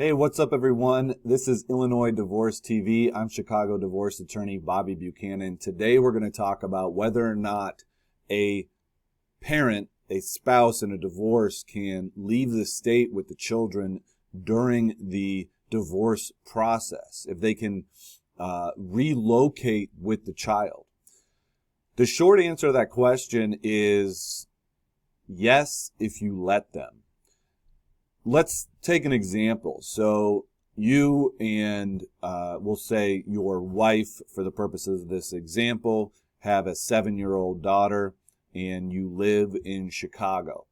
Hey, what's up, everyone? This is Illinois Divorce TV. I'm Chicago divorce attorney Bobby Buchanan. Today we're going to talk about whether or not a parent, a spouse in a divorce can leave the state with the children during the divorce process, if they can relocate with the child. The short answer to that question is yes, if you let them. Let's take an example. So you and we'll say your wife, for the purposes of this example, have a 7-year-old daughter and you live in Chicago.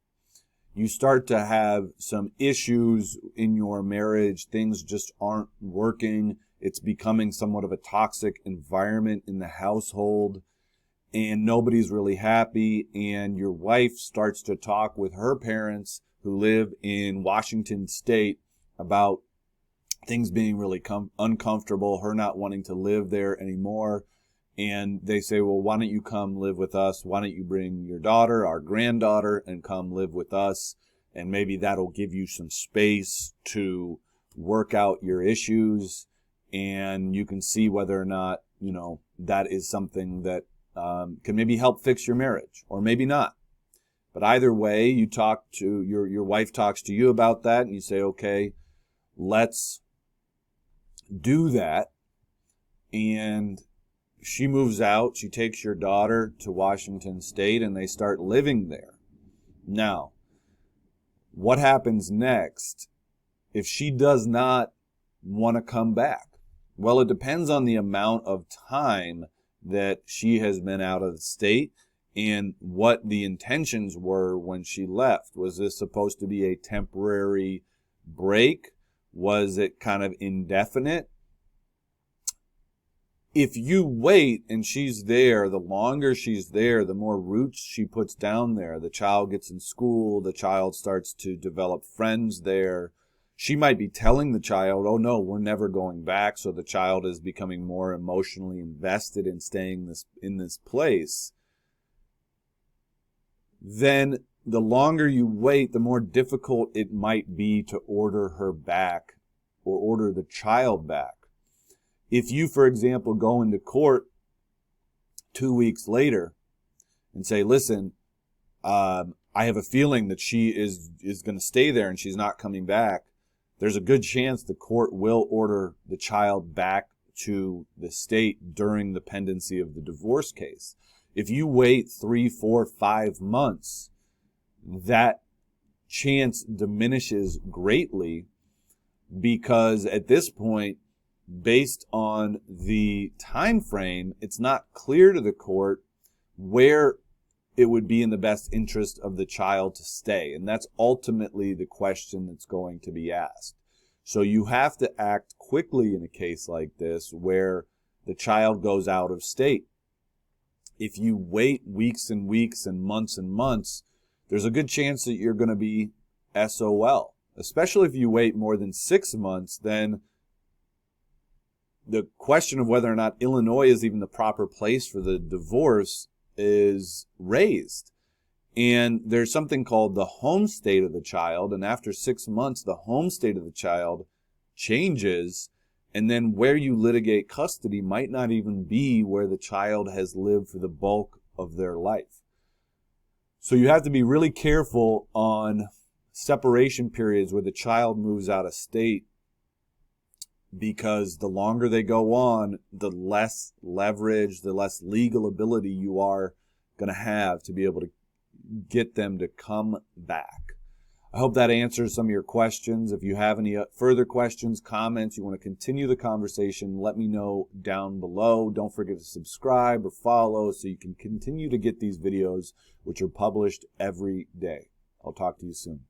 You start to have some issues in your marriage. Things just aren't working. It's becoming somewhat of a toxic environment in the household and nobody's really happy. And your wife starts to talk with her parents who live in Washington State about things being really uncomfortable, her not wanting to live there anymore. And they say, well, why don't you come live with us? Why don't you bring your daughter, our granddaughter, and come live with us? And maybe that'll give you some space to work out your issues. And you can see whether or not, that is something that can maybe help fix your marriage, or maybe not. But either way, you talk to your wife talks to you about that, and you say, okay, let's do that. And she moves out. She takes your daughter to Washington State, and they start living there. Now, what happens next if she does not want to come back? Well, it depends on the amount of time that she has been out of the state and what the intentions were when she left. Was this supposed to be a temporary break? Was it kind of indefinite? If you wait and she's there, the longer she's there, the more roots she puts down there. The child gets in school, the child starts to develop friends there. She might be telling the child, oh no, we're never going back. So the child is becoming more emotionally invested in staying in this place. Then the longer you wait, the more difficult it might be to order her back or order the child back. If you, for example, go into court 2 weeks later and say, listen, I have a feeling that she is going to stay there and she's not coming back, there's a good chance the court will order the child back to the state during the pendency of the divorce case. If you wait 3, 4, 5 months, that chance diminishes greatly, because at this point, based on the time frame, it's not clear to the court where it would be in the best interest of the child to stay. And that's ultimately the question that's going to be asked. So you have to act quickly in a case like this where the child goes out of state. If you wait weeks and weeks and months, there's a good chance that you're going to be SOL. Especially if you wait more than 6 months, then the question of whether or not Illinois is even the proper place for the divorce is raised. And there's something called the home state of the child. And after 6 months, the home state of the child changes. And then where you litigate custody might not even be where the child has lived for the bulk of their life. So you have to be really careful on separation periods where the child moves out of state, because the longer they go on, the less leverage, the less legal ability you are going to have to be able to get them to come back. I hope that answers some of your questions. If you have any further questions, comments, you want to continue the conversation, let me know down below. Don't forget to subscribe or follow so you can continue to get these videos, which are published every day. I'll talk to you soon.